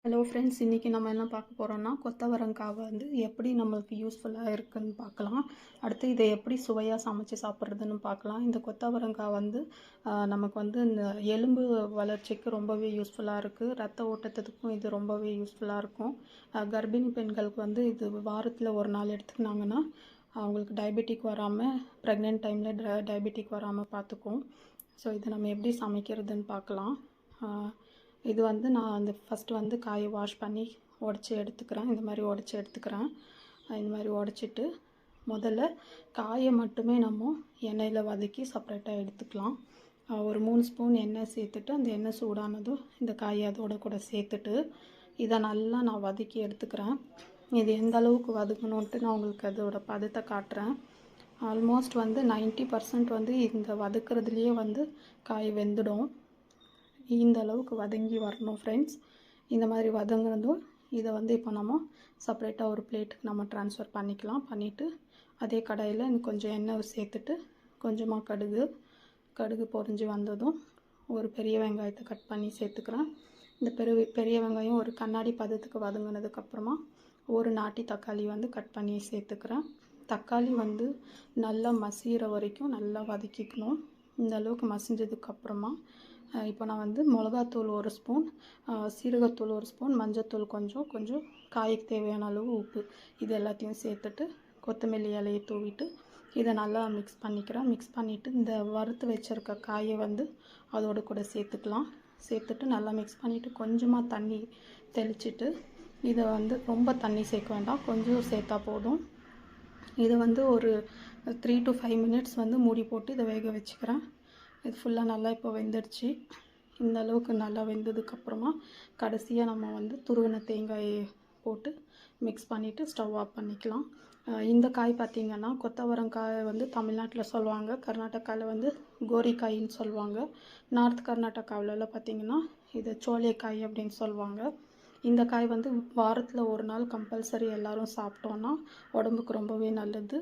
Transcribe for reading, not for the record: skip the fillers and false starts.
Hello friends, இன்றைக்கி நம்ம என்ன பார்க்க போகிறோன்னா கொத்தவரங்காய் வந்து எப்படி நம்மளுக்கு யூஸ்ஃபுல்லாக இருக்குதுன்னு பார்க்கலாம். அடுத்து இதை எப்படி சுவையாக சமைச்சு சாப்பிட்றதுன்னு பார்க்கலாம். இந்த கொத்தவரங்காய் வந்து நமக்கு வந்து இந்த எலும்பு வளர்ச்சிக்கு ரொம்பவே யூஸ்ஃபுல்லாக இருக்குது. ரத்த ஓட்டத்துக்கும் இது ரொம்பவே யூஸ்ஃபுல்லாக இருக்கும். கர்ப்பிணி பெண்களுக்கு வந்து இது வாரத்தில் ஒரு நாள் எடுத்துக்கினாங்கன்னா அவங்களுக்கு டயபெட்டிக் வராமல், ப்ரெக்னென்ட் டைமில் டயபெட்டிக் வராமல் பார்த்துக்கும். ஸோ இதை நம்ம எப்படி சமைக்கிறதுன்னு பார்க்கலாம். இது வந்து நான் அந்த ஃபஸ்ட்டு வந்து காயை வாஷ் பண்ணி உடச்சி எடுத்துக்கிறேன். இந்த மாதிரி உடச்சி எடுத்துக்கிறேன். இந்த மாதிரி உடச்சிட்டு முதல்ல காயை மட்டுமே நம்ம எண்ணெயில் வதக்கி செப்பரேட்டாக எடுத்துக்கலாம். ஒரு 3 ஸ்பூன் எண்ணெய் சேர்த்துட்டு அந்த எண்ணெய் சூடானதும் இந்த காயை அதோட கூட சேர்த்துட்டு இதை நல்லா நான் வதக்கி எடுத்துக்கிறேன். இது எந்த அளவுக்கு வதக்கணுன்ட்டு நான் உங்களுக்கு அதோட பதத்தை காட்டுறேன். ஆல்மோஸ்ட் வந்து 90% வந்து இந்த வதக்கிறதுலேயே வந்து காய் வெந்துடும். இந்த அளவுக்கு வதங்கி வரணும் ஃப்ரெண்ட்ஸ். இந்த மாதிரி வதங்கினதும் இதை வந்து இப்போ நம்ம செப்பரேட்டாக ஒரு பிளேட்டுக்கு நம்ம ட்ரான்ஸ்ஃபர் பண்ணிக்கலாம். பண்ணிவிட்டு அதே கடாயில் கொஞ்சம் எண்ணெய் சேர்த்துட்டு கொஞ்சமாக கடுகு பொரிஞ்சு வந்ததும் ஒரு பெரிய வெங்காயத்தை கட் பண்ணி சேர்த்துக்கிறேன். இந்த பெரிய வெங்காயம் ஒரு கண்ணாடி பதத்துக்கு வதங்கினதுக்கப்புறமா ஒரு நாட்டி தக்காளி வந்து கட் பண்ணி சேர்த்துக்கிறேன். தக்காளி வந்து நல்லா மசிகிற வரைக்கும் நல்லா வதக்கிக்கணும். இந்த அளவுக்கு மசிஞ்சதுக்கப்புறமா இப்போ நான் வந்து மிளகாத்தூள் 1 ஸ்பூன், சீரகத்தூள் 1 ஸ்பூன், மஞ்சத்தூள் கொஞ்சம் காய்க்கு தேவையான அளவு உப்பு, இது எல்லாத்தையும் சேர்த்துட்டு கொத்தமல்லி இலையை தூவிட்டு இதை நல்லா மிக்ஸ் பண்ணிக்கிறேன். மிக்ஸ் பண்ணிவிட்டு இந்த வறுத்து வச்சுருக்க காயை வந்து அதோடு கூட சேர்த்துக்கலாம். சேர்த்துட்டு நல்லா மிக்ஸ் பண்ணிவிட்டு கொஞ்சமாக தண்ணி தெளிச்சிட்டு இதை வந்து ரொம்ப தண்ணி சேர்க்க வேண்டாம், கொஞ்சம் சேர்த்தா போதும். இதை வந்து ஒரு 3 to 5 மினிட்ஸ் வந்து மூடி போட்டு இதை வேக வச்சுக்கிறேன். இது ஃபுல்லாக நல்லா இப்போ வெந்துடுச்சு. இந்த அளவுக்கு நல்லா வெந்ததுக்கப்புறமா கடைசியாக நம்ம வந்து துருவின தேங்காயை போட்டு மிக்ஸ் பண்ணிவிட்டு ஸ்டவ் ஆஃப் பண்ணிக்கலாம். இந்த காய் பார்த்திங்கன்னா கொத்தவரங்காய் வந்து தமிழ்நாட்டில் சொல்லுவாங்க, கர்நாடகாவில் வந்து கோரிக்காயின்னு சொல்லுவாங்க, நார்த் கர்நாடகாவிலலாம் பார்த்திங்கன்னா இது சோலைக்காய் அப்படின்னு சொல்லுவாங்க. இந்த காய் வந்து வாரத்தில் ஒரு நாள் கம்பல்சரி எல்லோரும் சாப்பிட்டோன்னா உடம்புக்கு ரொம்பவே நல்லது.